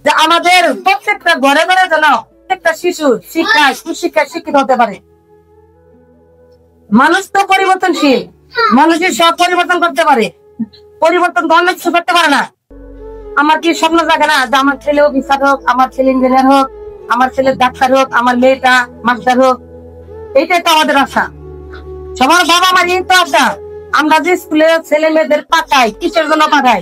যে আমাদের প্রত্যেকটা ঘরে ঘরে যেন প্রত্যেকটা শিশু শিক্ষায় সুশিক্ষায় শিক্ষিত হতে পারে। মানুষ তো পরিবর্তনশীল, মানুষের সব পরিবর্তন করতে পারে, পরিবর্তন তো অনেক কিছু করতে পারে না। আমার কি স্বপ্ন থাকে না যে আমার ছেলে অফিসার হোক, আমার ছেলে ইঞ্জিনিয়ার হোক, আমার ছেলে ডাক্তার হোক, আমার মেয়েটা মাস্টার হোক? এইটাই তো আমাদের আশা, সবার বাবা মার এই তো আশা। আমরা যে স্কুলে ছেলে মেয়েদের পাঠাই কিসের জন্য পাঠাই?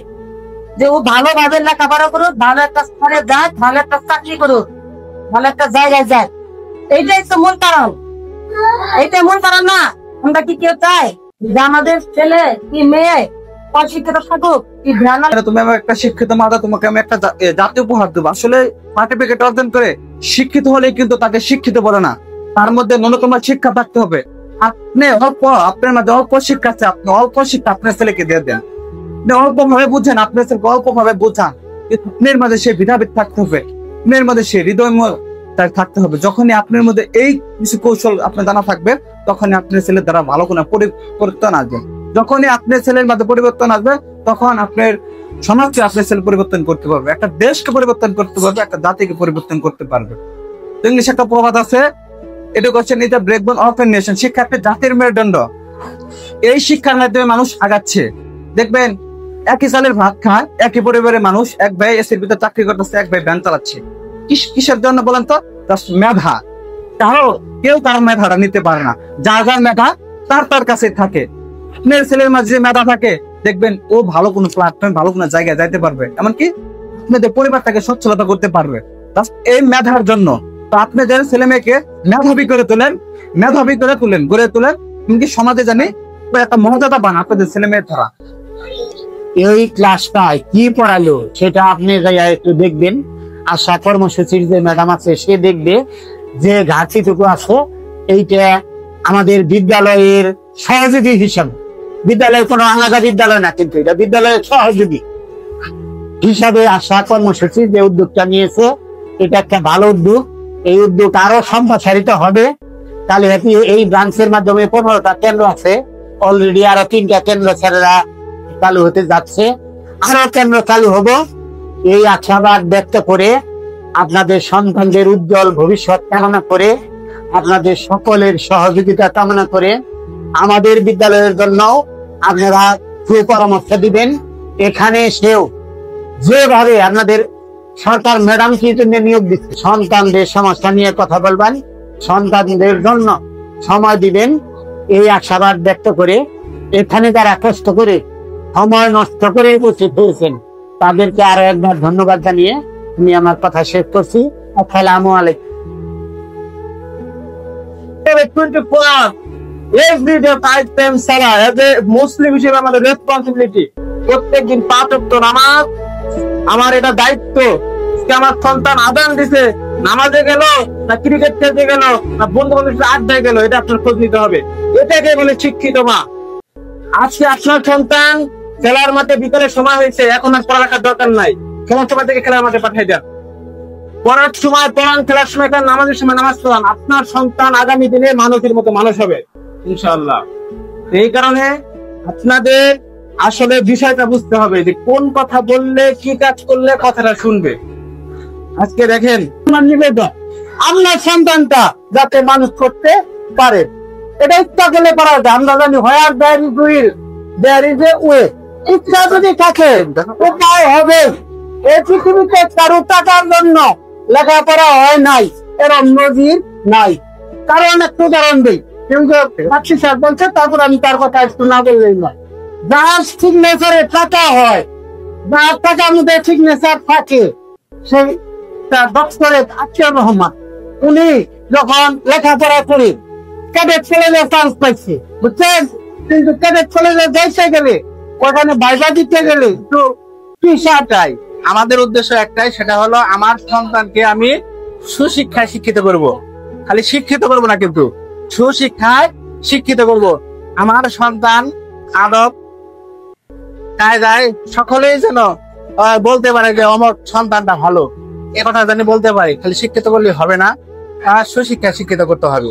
যে ও ভালোভাবে লেখাপড়া করুক, ভালো একটা স্থানে যাক, ভালো একটা চাকরি করুক, ভালো একটা জায়গায় যাক। এইটাই তো মূল কারণ, এইটাই মূল কারণ না। আমরা কি কেউ চাই যে আমাদের ছেলে কি মেয়ে অশিক্ষিত থাকুক? কি ধ্যান তুমি আমার একটা শিক্ষিত মাতা, তোমাকে আমি একটা জাতীয় উপহার দেবো। আসলে সার্টিফিকেট অর্জন করে শিক্ষিত হলে কিন্তু তাকে শিক্ষিত বলে না, তার মধ্যে ন্যূনতম শিক্ষা থাকতে হবে। আপনি আপনার মধ্যে অল্প শিক্ষা আছে, আপনি অল্প শিক্ষা আপনার ছেলেকে দিয়ে দেন, অল্প ভাবে বুঝেন, আপনার ছেলেকে অল্প ভাবে বোঝান। আপনার মাঝে সে বিধাবিদ থাকতে হবে, আপনার মধ্যে সে হৃদয় থাকতে হবে। যখনই আপনার মধ্যে এই কিছু কৌশল আপনার জানা থাকবে, তখনই আপনার ছেলের দ্বারা ভালো কোনো পরিবর্তন আসবে। যখনই আপনার ছেলের মধ্যে পরিবর্তন আসবে, তখন আপনার সমাজকে আপনার ছেলে পরিবর্তন করতে পারবে, একটা দেশকে পরিবর্তন করতে পারবে, একটা জাতিকে পরিবর্তন করতে পারবে। ইংলিশে একটা প্রবাদ আছে, education is the ব্রেকবোন of a nation. শিক্ষা একটা জাতির মেরুদণ্ড। এই শিক্ষার মাধ্যমে মানুষ আগাচ্ছে। দেখবেন একই চালের ভাত খায়, একই পরিবারের মানুষ, এক ভাই এসির ভিতরে চাকরি করতেছে, এক ভাই ভ্যান চালাচ্ছে। কিসের জন্য বলেন তো? মেধা। কেউ কারো মেধাটা নিতে পারে না, যার যার মেধা তার কাছে থাকে। আপনার ছেলের মাঝে যে মেধা থাকে, দেখবেন ও ভালো কোনো প্ল্যাটফর্ম, ভালো কোনো জায়গায় যাইতে পারবে, এমনকি আপনাদের পরিবারটাকে সচ্ছলতা করতে পারবে এই মেধার জন্য। তো আপনি যেন ছেলে মেয়েকে মেধাবী করে তোলেন, গড়ে তোলেন, এমনকি সমাজে জানি একটা মর্যাদা পান আপনাদের ছেলে মেয়ের দ্বারা। এই ক্লাসটায় কি পড়ালো সেটা আপনি একটু দেখবেন। আশা কর্মসূচির যে ম্যাডাম আছে সে দেখবে যে ঘাটতিটুকু আছে, এইটা আমাদের বিদ্যালয়ের সহযোগী হিসাবে, বিদ্যালয়ের কোনো আলাদা বিদ্যালয় না, কিন্তু এটা বিদ্যালয়ের সহযোগী হিসাবে আশা কর্মসূচি যে উদ্যোগটা নিয়েছে, এটা একটা ভালো উদ্যোগ। এই উদ্যোগ আরো সম্প্রসারিত হবে। তাহলে এই ব্রাঞ্চের মাধ্যমে 15টা কেন্দ্র আছে, অলরেডি আরো 3টা কেন্দ্র ছেলেরা চালু হতে যাচ্ছে, আরো কেন্দ্র চালু হবো। এই আশাবাদ ব্যক্ত করে, আপনাদের সন্তানদের উজ্জ্বল ভবিষ্যৎ কামনা করে, আপনাদের সকলের সহযোগিতা কামনা করে, আমাদের বিদ্যালয়ের জন্য আপনারা সুপরামর্শ দিবেন। এখানে সেও যেভাবে আপনাদের সরকার ম্যাডাম কি জন্য নিয়োগ দিচ্ছে, সন্তানদের সমস্যা নিয়ে কথা বলবেন, সন্তানদের জন্য সময় দিবেন, এই আশাবাদ ব্যক্ত করে, এখানে যারা কষ্ট করে সময় নষ্ট করে উপস্থিত হয়েছেন তাদেরকে আরো একবার ধন্যবাদ জানিয়ে আমি আমার কথা শেষ করছি। আসসালামু আলাইকুম। মুসলিম হিসেবে আমাদের রেসপন্সিবিলিটি, প্রত্যেকদিন 5 ওয়াক্ত নামাজ আমার এটা দায়িত্ব। আমার সন্তান আদান দিছে, নামাজে গেল না ক্রিকেট খেলতে গেল না বন্ধু বান্ধব আড্ডায় গেল, এটা আপনার খোঁজ নিতে হবে। এটাকে বলে শিক্ষিত মা। আজকে আপনার সন্তান খেলার মাঠে বিকালের সময় হয়েছে, এখন আর পড়ালেখার দরকার নাই, খেলার সময় থেকে খেলার মাঠে পাঠিয়ে দেন। পড়ার সময় পড়ান, খেলার সময় খেলান, নামাজের সময় নামাজ পড়ান। আপনার সন্তান আগামী দিনে মানুষের মতো মানুষ হবে ইনশাআল্লাহ। এই কারণে আপনাদের আসলে বিষয়টা বুঝতে হবে যে কোন কথা বললে, কি কাজ করলে কথাটা শুনবে। আজকে দেখেন আপনার সন্তানটা যাতে মানুষ করতে পারে, এটা ইচ্ছা করলে পারা যায়। আমরা জানি where there is will there is a way. ইচ্ছা যদি থাকে উপায় হবে। এই পৃথিবীতে কারো টাকার জন্য লেখাপড়া হয় নাই, এরকম নজির নাই। কারণ একটু উদাহরণ দিই, কিন্তু পাচ্ছি স্যার বলছে, তারপর আমি তার কথা একটু না বললেই নয়। যার সিগনেচারে টাকা হয়, যার টাকার মধ্যে সিগনেচার থাকে, সেই ডক্টরেট আতিয়ার রহমান, উনি যখন লেখাপড়া করে ক্যাডেট কলেজে চান্স পাইছে, বুঝছেন? কিন্তু ক্যাডেট কলেজে যাইতে গেলে, ওখানে ভাইবা দিতে গেলে একটু চাই। আমাদের উদ্দেশ্য একটাই, সেটা হলো আমার সন্তানকে আমি সুশিক্ষায় শিক্ষিত করব। খালি শিক্ষিত করব না, কিন্তু সুশিক্ষায় শিক্ষিত করব। আমার সন্তান আদব কায়দায় সকলেই যেন বলতে পারে যে আমার সন্তানটা ভালো, এ কথা জানি বলতে পারি। খালি শিক্ষিত করলে হবে না, সুশিক্ষায় শিক্ষিত করতে হবে।